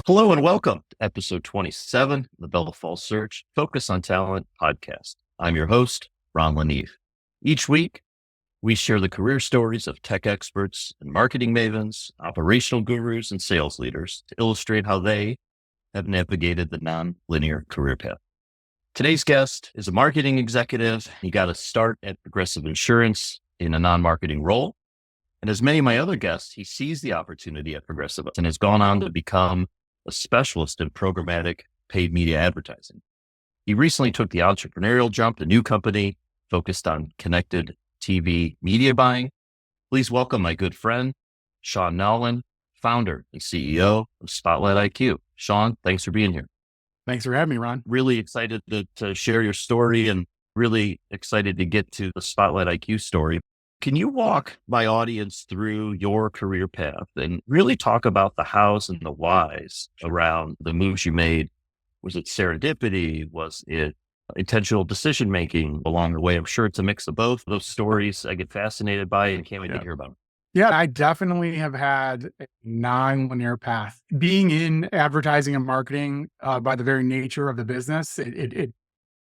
Hello and welcome to episode 27 of the Bella Falls Search Focus on Talent podcast. I'm your host, Ron Laneve. Each week, we share the career stories of tech experts and marketing mavens, operational gurus, and sales leaders to illustrate how they have navigated the non-linear career path. Today's guest is a marketing executive. He got a start at Progressive Insurance in a non-marketing role. And as many of my other guests, he seized the opportunity at Progressive and has gone on to become a specialist in programmatic paid media advertising. He recently took the entrepreneurial jump to a new company focused on ConnectedTV media buying. Please welcome my good friend, Sean Nowlin, founder and CEO of SpotlightIQ. Sean, thanks for being here. Thanks for having me, Ron. Really excited to share your story and really excited to get to the SpotlightIQ story. Can you walk my audience through your career path and really talk about the hows and the whys around the moves you made? Was it serendipity? Was it intentional decision-making along the way? I'm sure it's a mix of both. Those stories I get fascinated by and can't wait to hear about them. Yeah, I definitely have had a non-linear path. Being in advertising and marketing by the very nature of the business, it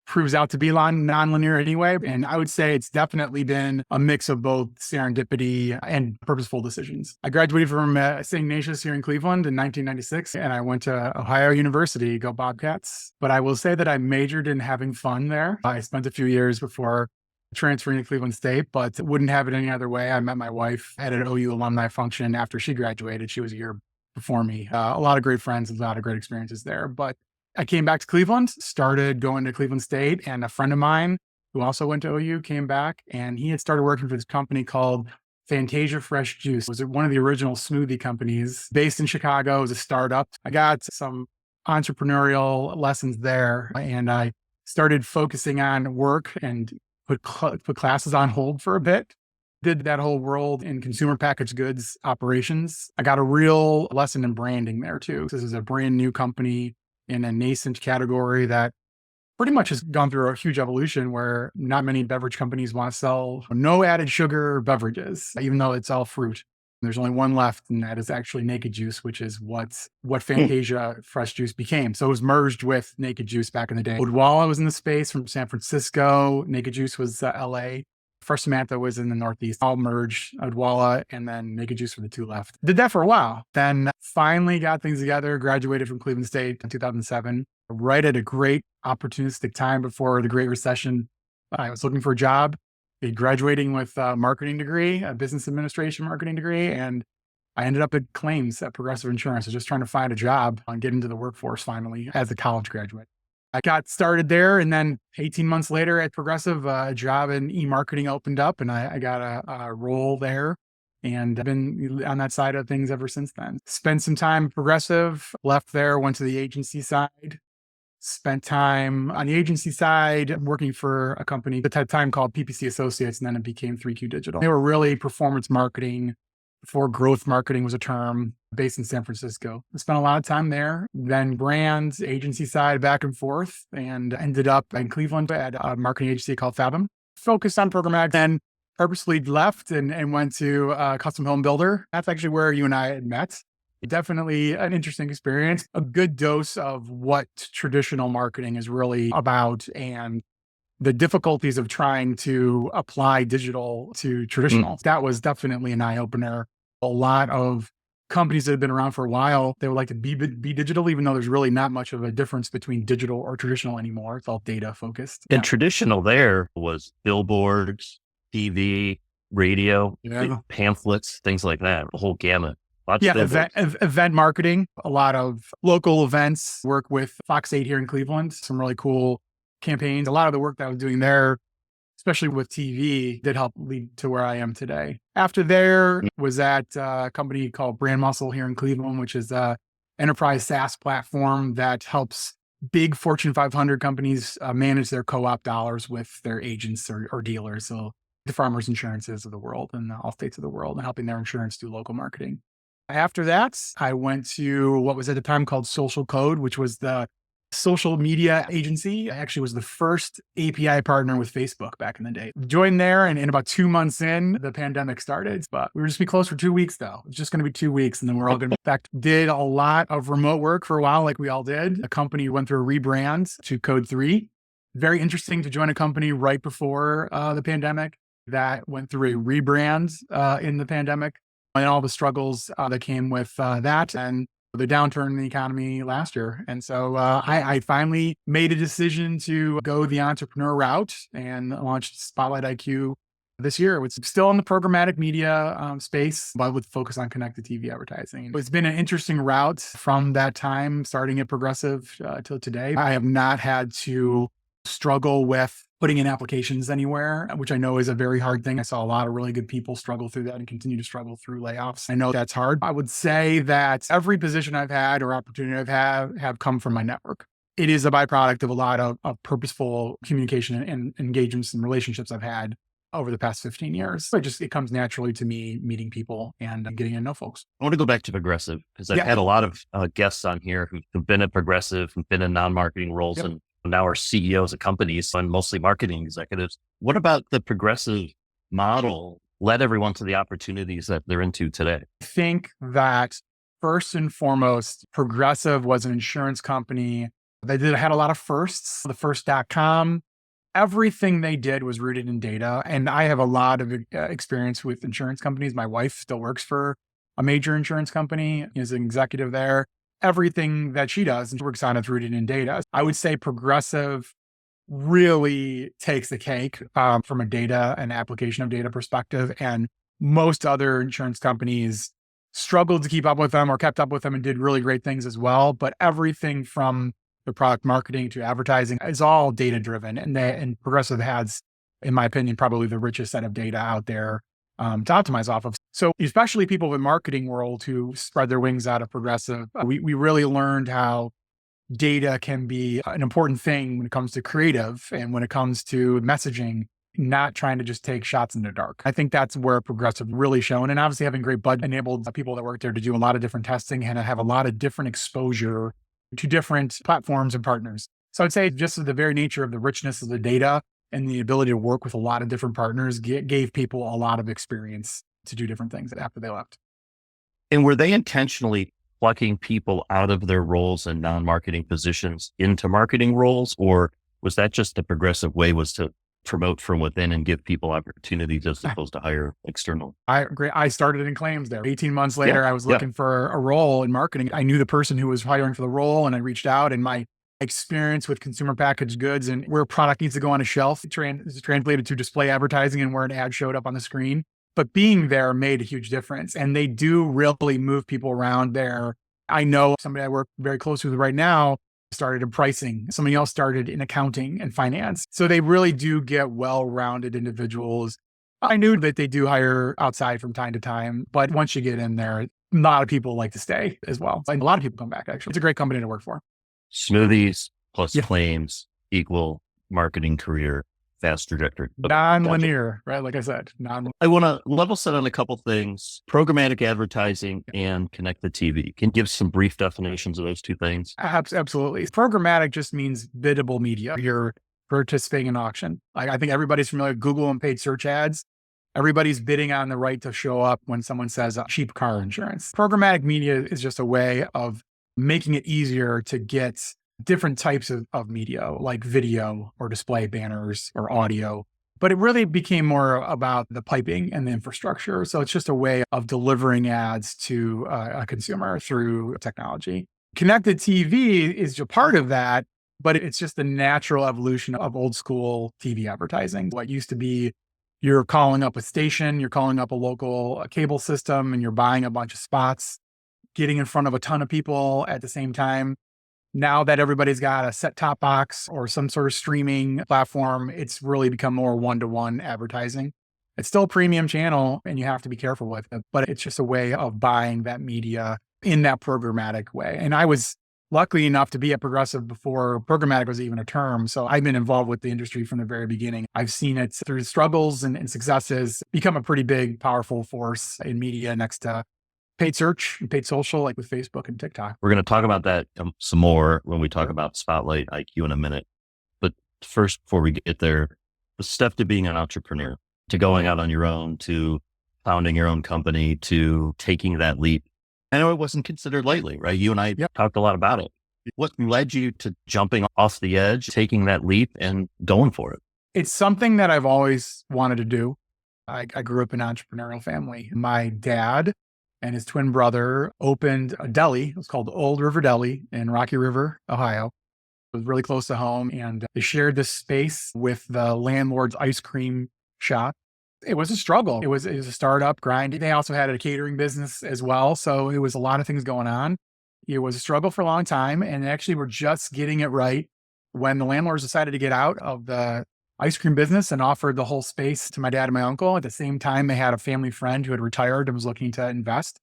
proves out to be non-linear anyway. And I would say it's definitely been a mix of both serendipity and purposeful decisions. I graduated from St. Ignatius here in Cleveland in 1996, and I went to Ohio University, go Bobcats. But I will say that I majored in having fun there. I spent a few years before transferring to Cleveland State, but wouldn't have it any other way. I met my wife at an OU alumni function after she graduated. She was a year before me. A lot of great friends, a lot of great experiences there. But I came back to Cleveland, started going to Cleveland State, and a friend of mine who also went to OU came back, and he had started working for this company called Fantasia Fresh Juice. It was one of the original smoothie companies based in Chicago. It was a startup. I got some entrepreneurial lessons there, and I started focusing on work and put classes on hold for a bit. Did that whole world in consumer packaged goods operations. I got a real lesson in branding there too. This is a brand new company in a nascent category that pretty much has gone through a huge evolution where not many beverage companies want to sell no added sugar beverages, even though it's all fruit. There's only one left, and that is actually Naked Juice, which is what Fantasia Fresh Juice became. So it was merged with Naked Juice back in the day. Odwalla was in the space from San Francisco. Naked Juice was LA. First Samantha was in the Northeast. All merged, Odwalla, and then Naked Juice were the two left. Did that for a while. Then finally got things together, graduated from Cleveland State in 2007, right at a great opportunistic time before the Great Recession. I was looking for a job, graduating with a marketing degree, a business administration marketing degree, and I ended up at claims at Progressive Insurance. I was just trying to find a job and get into the workforce finally as a college graduate. I got started there, and then 18 months later at Progressive, a job in e-marketing opened up, and I got a role there, and I've been on that side of things ever since then. Spent some time at Progressive, left there, went to the agency side, spent time on the agency side working for a company at that time called PPC Associates, and then it became 3Q Digital. They were really performance marketing before growth marketing was a term, based in San Francisco. I spent a lot of time there, then brands, agency side, back and forth, and ended up in Cleveland at a marketing agency called Fathom. Focused on programmatic, then purposely left and went to a custom home builder. That's actually where you and I had met. Definitely an interesting experience, a good dose of what traditional marketing is really about and the difficulties of trying to apply digital to traditional. That was definitely an eye-opener. A lot of companies that have been around for a while, they would like to be digital, even though there's really not much of a difference between digital or traditional anymore. It's all data focused. And traditional there was billboards, TV, radio, pamphlets, things like that, the whole gamut. Event marketing, a lot of local events, work with Fox 8 here in Cleveland, some really cool campaigns. A lot of the work that I was doing there, especially with TV, did help lead to where I am today. After there was at a company called Brand Muscle here in Cleveland, which is a enterprise SaaS platform that helps big Fortune 500 companies manage their co-op dollars with their agents or dealers. So the Farmers Insurances of the world and the Allstates of the world, and helping their insurance do local marketing. After that, I went to what was at the time called Social Code, which was the social media agency. I actually was the first API partner with Facebook back in the day. Joined there, and about 2 months in, the pandemic started. But we were just be closed for 2 weeks, though. It's just going to be 2 weeks, and then we're all going to, in fact, did a lot of remote work for a while, like we all did. The company went through a rebrand to Code 3. Very interesting to join a company right before the pandemic that went through a rebrand in the pandemic, and all the struggles that came with that, and the downturn in the economy last year. And so I finally made a decision to go the entrepreneur route and launched SpotlightIQ this year. It's still in the programmatic media space, but with focus on connected TV advertising. It's been an interesting route from that time, starting at Progressive till today. I have not had to struggle with putting in applications anywhere, which I know is a very hard thing. I saw a lot of really good people struggle through that and continue to struggle through layoffs. I know that's hard. I would say that every position I've had or opportunity I've had have come from my network. It is a byproduct of a lot of purposeful communication and engagements and relationships I've had over the past 15 years. It comes naturally to me meeting people and getting to know folks. I want to go back to Progressive because I've had a lot of guests on here who've been at Progressive, who've been in non-marketing roles, and now are CEOs of companies and mostly marketing executives. What about the Progressive model led everyone to the opportunities that they're into today? I think that first and foremost, Progressive was an insurance company. They had a lot of firsts, the first.com. Everything they did was rooted in data. And I have a lot of experience with insurance companies. My wife still works for a major insurance company, is an executive there. Everything that she does and works on is rooted in data. I would say Progressive really takes the cake from a data and application of data perspective. And most other insurance companies struggled to keep up with them or kept up with them and did really great things as well. But everything from the product marketing to advertising is all data driven. And Progressive has, in my opinion, probably the richest set of data out there to optimize off of. So especially people in the marketing world who spread their wings out of Progressive, we really learned how data can be an important thing when it comes to creative and when it comes to messaging, not trying to just take shots in the dark. I think that's where Progressive really shone. And obviously having great budget enabled people that work there to do a lot of different testing and have a lot of different exposure to different platforms and partners. So I'd say just the very nature of the richness of the data and the ability to work with a lot of different partners gave people a lot of experience to do different things after they left. And were they intentionally plucking people out of their roles and non-marketing positions into marketing roles? Or was that just the Progressive way, was to promote from within and give people opportunities as opposed to hire external? I agree. I started in claims there. 18 months later, I was looking for a role in marketing. I knew the person who was hiring for the role and I reached out, and my experience with consumer packaged goods and where a product needs to go on a shelf is translated to display advertising and where an ad showed up on the screen. But being there made a huge difference. And they do really move people around there. I know somebody I work very closely with right now started in pricing. Somebody else started in accounting and finance. So they really do get well-rounded individuals. I knew that they do hire outside from time to time, but once you get in there, a lot of people like to stay as well. And a lot of people come back, actually. It's a great company to work for. Smoothies plus claims equal marketing career, fast trajectory. Non-linear, right? Like I said, I want to level set on a couple things: programmatic advertising and connected TV. Can you give some brief definitions of those two things? Absolutely. Programmatic just means biddable media. You're participating in auction. Like, I think everybody's familiar with Google and paid search ads. Everybody's bidding on the right to show up when someone says cheap car insurance. Programmatic media is just a way of making it easier to get different types of media, like video or display banners or audio. But it really became more about the piping and the infrastructure. So it's just a way of delivering ads to a consumer through technology. Connected TV is a part of that, but it's just the natural evolution of old school TV advertising. What used to be, you're calling up a station, you're calling up a local cable system, and you're buying a bunch of spots, getting in front of a ton of people at the same time. Now that everybody's got a set-top box or some sort of streaming platform, it's really become more one-to-one advertising. It's still a premium channel and you have to be careful with it, but it's just a way of buying that media in that programmatic way. And I was lucky enough to be at Progressive before programmatic was even a term. So I've been involved with the industry from the very beginning. I've seen it through struggles and successes become a pretty big, powerful force in media next to Paid search, paid social, like with Facebook and TikTok. We're going to talk about that some more when we talk about Spotlight IQ in a minute. But first, before we get there, the step to being an entrepreneur, to going out on your own, to founding your own company, to taking that leap. I know it wasn't considered lightly, right? You and I talked a lot about it. What led you to jumping off the edge, taking that leap and going for it? It's something that I've always wanted to do. I grew up in an entrepreneurial family. My dad and his twin brother opened a deli. It was called Old River Deli in Rocky River, Ohio. It was really close to home. And they shared this space with the landlord's ice cream shop. It was a struggle. It was a startup grind. They also had a catering business as well. So it was a lot of things going on. It was a struggle for a long time. And actually, we're just getting it right when the landlords decided to get out of the ice cream business and offered the whole space to my dad and my uncle. At the same time, they had a family friend who had retired and was looking to invest.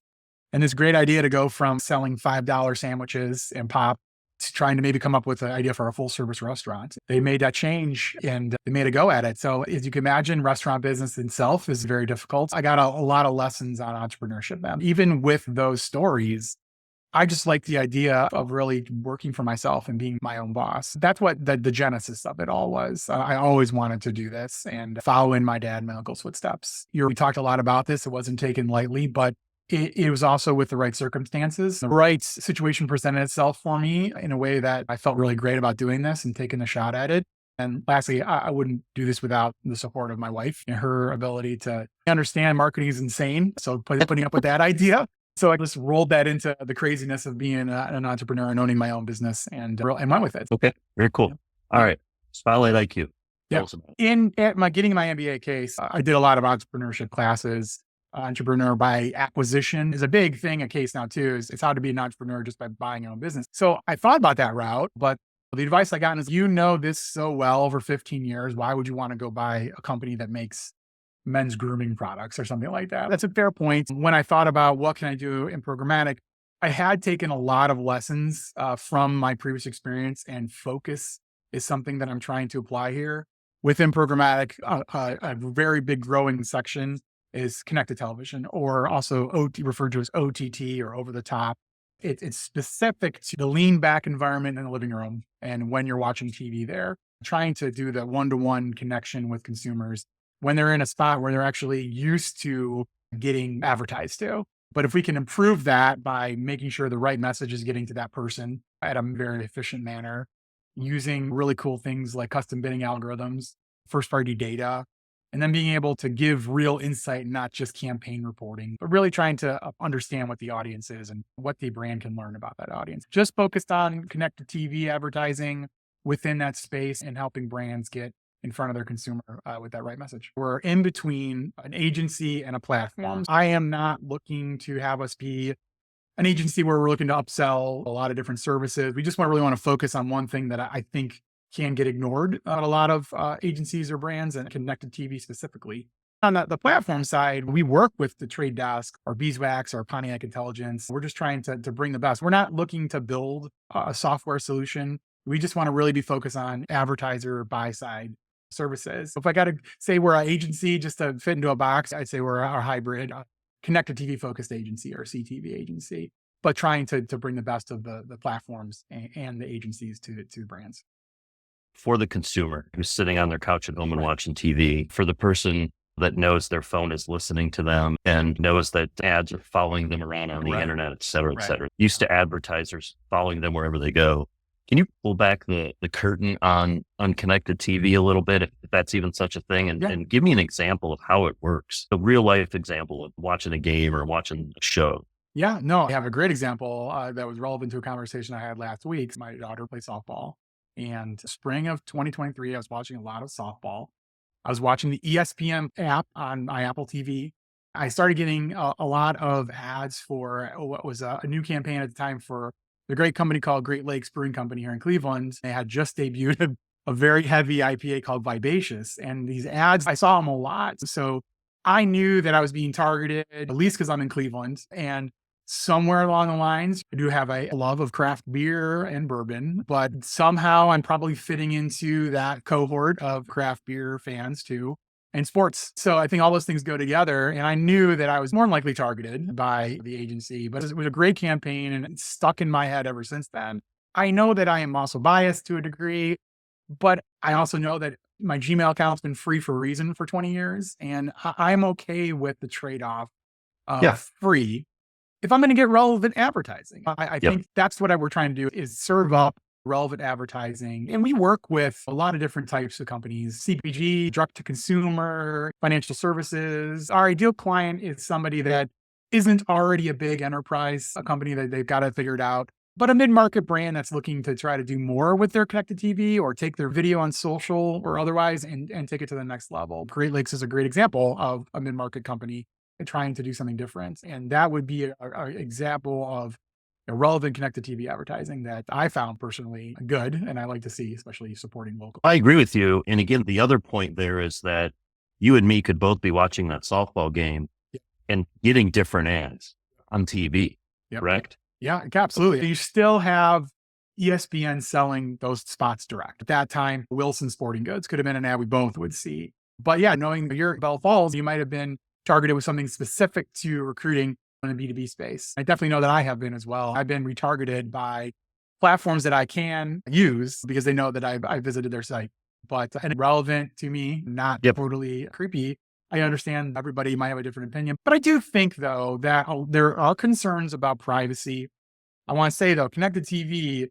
And this great idea to go from selling $5 sandwiches and pop to trying to maybe come up with an idea for a full service restaurant. They made that change and they made a go at it. So as you can imagine, restaurant business itself is very difficult. I got a lot of lessons on entrepreneurship. And even with those stories, I just like the idea of really working for myself and being my own boss. That's what the genesis of it all was. I always wanted to do this and follow in my dad and my uncle's footsteps. We talked a lot about this. It wasn't taken lightly, but it was also with the right circumstances. The right situation presented itself for me in a way that I felt really great about doing this and taking the shot at it. And lastly, I wouldn't do this without the support of my wife and her ability to understand marketing is insane. So putting up with that idea. So I just rolled that into the craziness of being an entrepreneur and owning my own business and went with it. Okay. Very cool. All right. Spotlight IQ. Yeah. Getting my MBA case, I did a lot of entrepreneurship classes. Entrepreneur by acquisition is a big thing at Case now too. It's how to be an entrepreneur just by buying your own business. So I thought about that route, but the advice I got is, you know this so well over 15 years. Why would you want to go buy a company that makes men's grooming products or something like that? That's a fair point. When I thought about what can I do in programmatic, I had taken a lot of lessons from my previous experience, and focus is something that I'm trying to apply here. Within programmatic, a very big growing section is connected television, or also referred to as OTT or over the top. It's specific to the lean back environment in the living room and when you're watching TV there, trying to do the one-to-one connection with consumers when they're in a spot where they're actually used to getting advertised to. But if we can improve that by making sure the right message is getting to that person at a very efficient manner, using really cool things like custom bidding algorithms, first-party data, and then being able to give real insight, not just campaign reporting, but really trying to understand what the audience is and what the brand can learn about that audience. Just focused on connected TV advertising within that space and helping brands get in front of their consumer with that right message. We're in between an agency and a platform. I am not looking to have us be an agency where we're looking to upsell a lot of different services. We just really want to focus on one thing that I think can get ignored at a lot of agencies or brands, and connected TV specifically. On the platform side, we work with the Trade Desk or Beeswax or Pontiac Intelligence. We're just trying to bring the best. We're not looking to build a software solution. We just want to really be focused on advertiser buy side services. If I got to say we're an agency, just to fit into a box, I'd say we're a hybrid connected TV focused agency or CTV agency, but trying to bring the best of the platforms and the agencies to brands. For the consumer who's sitting on their couch at home and watching TV, for the person that knows their phone is listening to them and knows that ads are following them around on the internet, et cetera, used to advertisers following them wherever they go. Can you pull back the curtain on connected TV a little bit, if that's even such a thing, and give me an example of how it works, a real life example of watching a game or watching a show? Yeah, no, I have a great example that was relevant to a conversation I had last week. My daughter plays softball. And spring of 2023, I was watching a lot of softball. I was watching the ESPN app on my Apple TV. I started getting a lot of ads for what was a new campaign at the time for the great company called Great Lakes Brewing Company here in Cleveland. They had just debuted a very heavy IPA called Vivacious. And these ads, I saw them a lot. So I knew that I was being targeted, at least because I'm in Cleveland. And somewhere along the lines, I do have a love of craft beer and bourbon, but somehow I'm probably fitting into that cohort of craft beer fans too. and sports. So I think all those things go together. And I knew that I was more than likely targeted by the agency, but it was a great campaign and it's stuck in my head ever since then. I know that I am also biased to a degree, but I also know that my Gmail account's been free for a reason for 20 years. And I'm okay with the trade-off of free if I'm going to get relevant advertising. I think that's what we're trying to do is serve up relevant advertising. And we work with a lot of different types of companies, CPG, direct to consumer, financial services. Our ideal client is somebody that isn't already a big enterprise, a company that they've got it figured out, but a mid-market brand that's looking to try to do more with their connected TV or take their video on social or otherwise and take it to the next level. Great Lakes is a great example of a mid-market company trying to do something different. And that would be an example of a relevant connected TV advertising that I found personally good. And I like to see, especially supporting local. I agree with you. And again, the other point there is that you and me could both be watching that softball game and getting different ads on TV, correct? Yeah, absolutely. You still have ESPN selling those spots direct. At that time, Wilson Sporting Goods could have been an ad we both would see. But yeah, knowing that you're at Bell Falls, you might have been targeted with something specific to recruiting in the B2B space. I definitely know that I have been as well. I've been retargeted by platforms that I can use because they know that I visited their site, but and relevant to me, not totally creepy. I understand everybody might have a different opinion, but I do think though that there are concerns about privacy. I want to say though, connected TV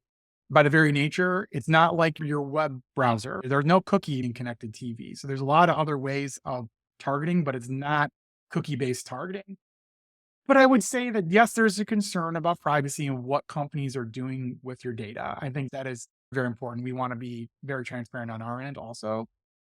by the very nature, it's not like your web browser. There's no cookie in connected TV. So there's a lot of other ways of targeting, but it's not cookie-based targeting. But I would say that, yes, there's a concern about privacy and what companies are doing with your data. I think that is very important. We want to be very transparent on our end also.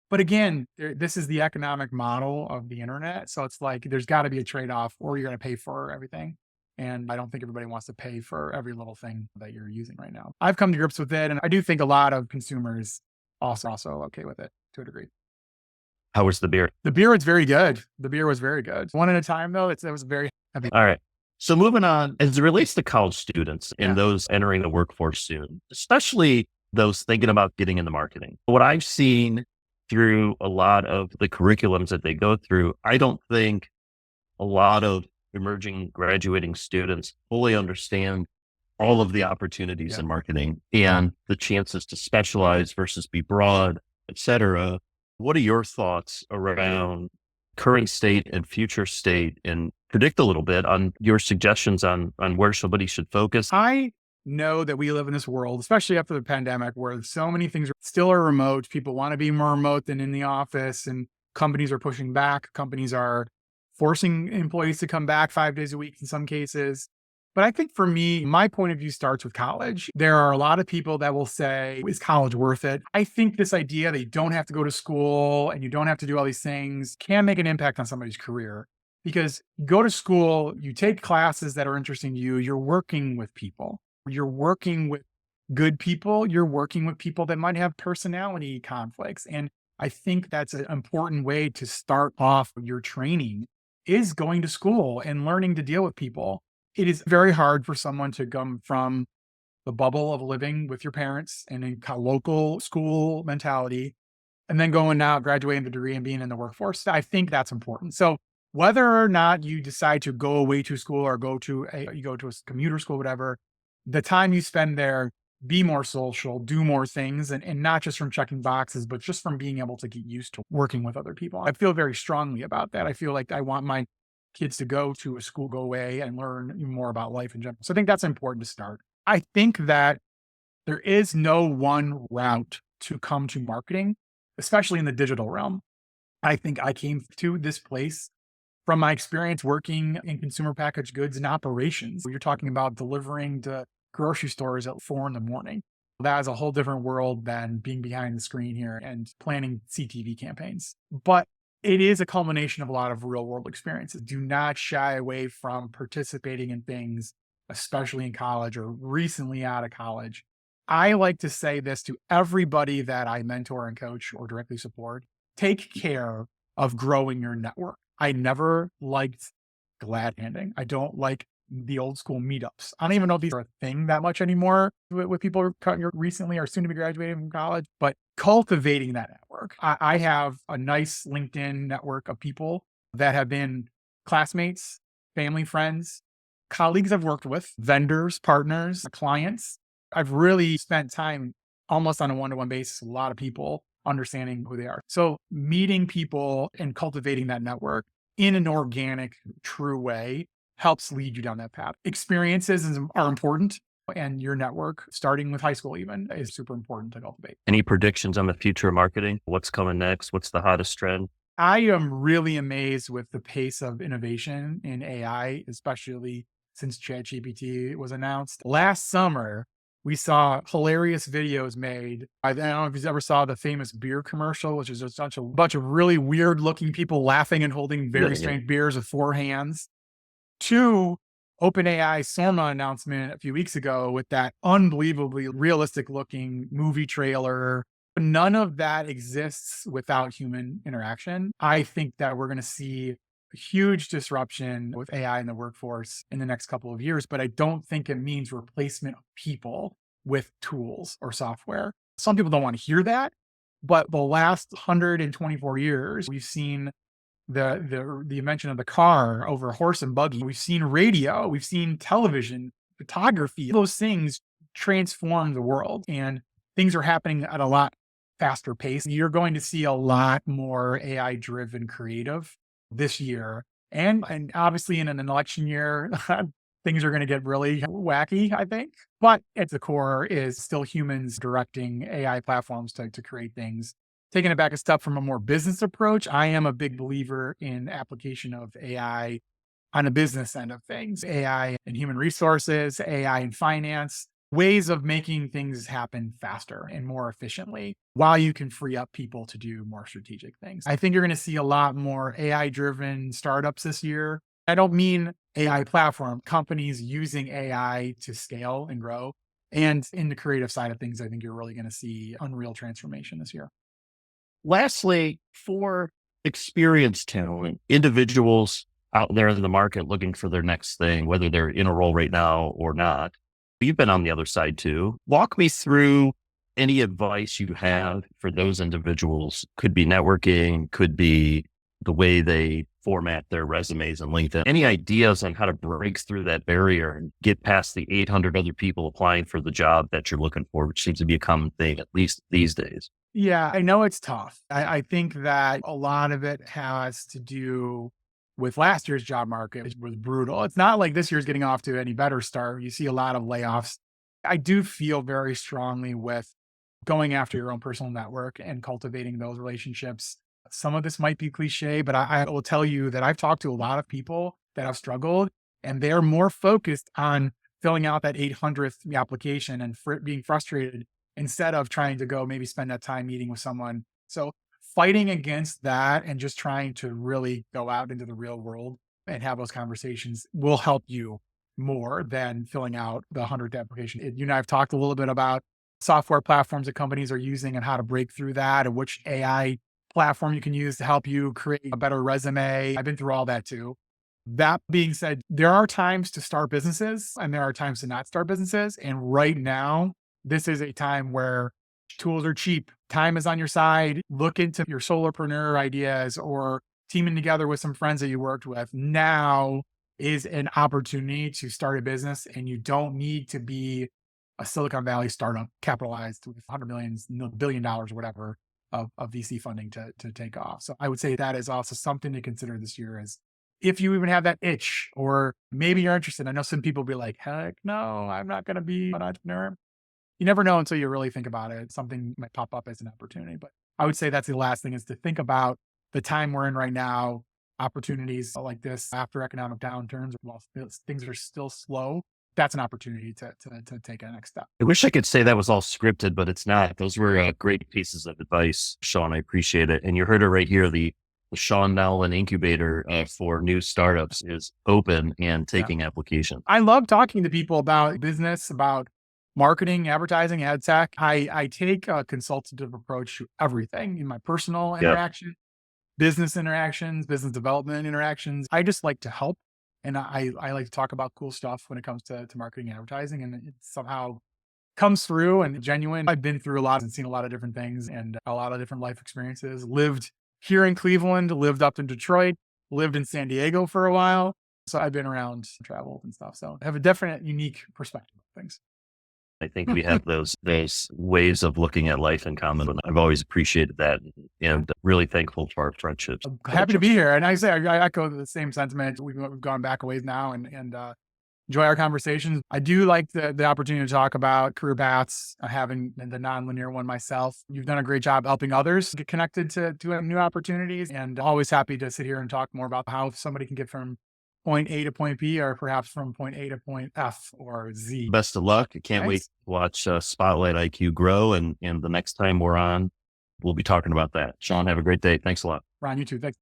But again, this is the economic model of the internet. So it's like, there's got to be a trade-off or you're going to pay for everything. And I don't think everybody wants to pay for every little thing that you're using right now. I've come to grips with it. And I do think a lot of consumers also okay with it to a degree. How was the beer? The beer was very good. The beer was very good. One at a time though, it was very heavy. All right. So moving on, as it relates to college students and those entering the workforce soon, especially those thinking about getting into marketing, what I've seen through a lot of the curriculums that they go through, I don't think a lot of emerging graduating students fully understand all of the opportunities in marketing and the chances to specialize versus be broad, et cetera. What are your thoughts around current state and future state, and predict a little bit on your suggestions on where somebody should focus? I know that we live in this world, especially after the pandemic, where so many things still are remote. People want to be more remote than in the office, and companies are pushing back. Companies are forcing employees to come back 5 days a week in some cases. But I think for me, my point of view starts with college. There are a lot of people that will say, is college worth it? I think this idea that you don't have to go to school and you don't have to do all these things can make an impact on somebody's career. Because you go to school, you take classes that are interesting to you, you're working with people. You're working with good people. You're working with people that might have personality conflicts. And I think that's an important way to start off your training is going to school and learning to deal with people. It is very hard for someone to come from the bubble of living with your parents and in local school mentality, and then going out, graduating the degree and being in the workforce. I think that's important. So whether or not you decide to go away to school or you go to a commuter school, whatever, the time you spend there, be more social, do more things, and not just from checking boxes, but just from being able to get used to working with other people. I feel very strongly about that. I feel like I want my kids to go to a school, go away and learn more about life in general. So I think that's important to start. I think that there is no one route to come to marketing, especially in the digital realm. I think I came to this place from my experience working in consumer packaged goods and operations. You're talking about delivering to grocery stores at 4 a.m. That is a whole different world than being behind the screen here and planning CTV campaigns. But it is a culmination of a lot of real world experiences. Do not shy away from participating in things, especially in college or recently out of college. I like to say this to everybody that I mentor and coach or directly support. Take care of growing your network. I never liked glad handing. I don't like the old school meetups. I don't even know if these are a thing that much anymore with people who recently or soon to be graduating from college, but cultivating that network. I have a nice LinkedIn network of people that have been classmates, family, friends, colleagues I've worked with, vendors, partners, clients. I've really spent time almost on a one-to-one basis, with a lot of people understanding who they are. So meeting people and cultivating that network in an organic, true way helps lead you down that path. Experiences are important, and your network, starting with high school even, is super important to cultivate. Any predictions on the future of marketing? What's coming next? What's the hottest trend? I am really amazed with the pace of innovation in AI, especially since ChatGPT was announced. Last summer, we saw hilarious videos made. I don't know if you ever saw the famous beer commercial, which is just a bunch of really weird looking people laughing and holding very strange beers with four hands. To OpenAI Soma announcement a few weeks ago with that unbelievably realistic looking movie trailer. None of that exists without human interaction. I think that we're going to see a huge disruption with AI in the workforce in the next couple of years, but I don't think it means replacement of people with tools or software. Some people don't want to hear that, but the last 124 years, we've seen the invention of the car over horse and buggy. We've seen radio, we've seen television, photography. Those things transform the world, and things are happening at a lot faster pace. You're going to see a lot more AI driven creative this year. And obviously in an election year, things are going to get really wacky, I think. But at the core is still humans directing AI platforms to create things. Taking it back a step from a more business approach, I am a big believer in application of AI on the business end of things. AI in human resources, AI in finance, ways of making things happen faster and more efficiently while you can free up people to do more strategic things. I think you're going to see a lot more AI-driven startups this year. I don't mean AI platform, companies using AI to scale and grow. And in the creative side of things, I think you're really going to see unreal transformation this year. Lastly, for experienced talent, individuals out there in the market looking for their next thing, whether they're in a role right now or not, you've been on the other side too. Walk me through any advice you have for those individuals. Could be networking, could be the way they format their resumes and LinkedIn. Any ideas on how to break through that barrier and get past the 800 other people applying for the job that you're looking for, which seems to be a common thing, at least these days? Yeah, I know it's tough. I think that a lot of it has to do with last year's job market, which was brutal. It's not like this year's getting off to any better start. You see a lot of layoffs. I do feel very strongly with going after your own personal network and cultivating those relationships. Some of this might be cliche, but I will tell you that I've talked to a lot of people that have struggled, and they're more focused on filling out that 800th application and being frustrated instead of trying to go maybe spend that time meeting with someone. So fighting against that and just trying to really go out into the real world and have those conversations will help you more than filling out the 100th application. You and I have talked a little bit about software platforms that companies are using and how to break through that and which AI platform you can use to help you create a better resume. I've been through all that too. That being said, there are times to start businesses and there are times to not start businesses. And right now, this is a time where tools are cheap. Time is on your side. Look into your solopreneur ideas or teaming together with some friends that you worked with. Now is an opportunity to start a business, and you don't need to be a Silicon Valley startup capitalized with 100 millions, $1 billion, whatever, of VC funding to take off. So I would say that is also something to consider this year, is if you even have that itch, or maybe you're interested. I know some people be like, heck no, I'm not going to be an entrepreneur. You never know until you really think about it. Something might pop up as an opportunity, but I would say that's the last thing, is to think about the time we're in right now, opportunities like this after economic downturns, while things are still slow. That's an opportunity to take a next step. I wish I could say that was all scripted, but it's not. Those were great pieces of advice, Sean. I appreciate it. And you heard it right here. The Sean Nowlin incubator for new startups is open and taking applications. I love talking to people about business, about marketing, advertising, ad tech. I take a consultative approach to everything in my personal interaction, business interactions, business development interactions. I just like to help And I like to talk about cool stuff when it comes to marketing and advertising, and it somehow comes through and genuine. I've been through a lot and seen a lot of different things and a lot of different life experiences. Lived here in Cleveland, lived up in Detroit, lived in San Diego for a while. So I've been around, traveled and stuff. So I have a definite unique perspective of things. I think we have those ways of looking at life in common. And I've always appreciated that and really thankful for our friendships. I'm happy to be here. And I echo the same sentiment. We've gone back a ways now and enjoy our conversations. I do like the opportunity to talk about career paths, having the nonlinear one myself. You've done a great job helping others get connected to new opportunities, and always happy to sit here and talk more about how somebody can get from point A to point B, or perhaps from point A to point F or Z. Best of luck. I can't wait to watch Spotlight IQ grow. And the next time we're on, we'll be talking about that. Sean, have a great day. Thanks a lot. Ron, you too. Thanks.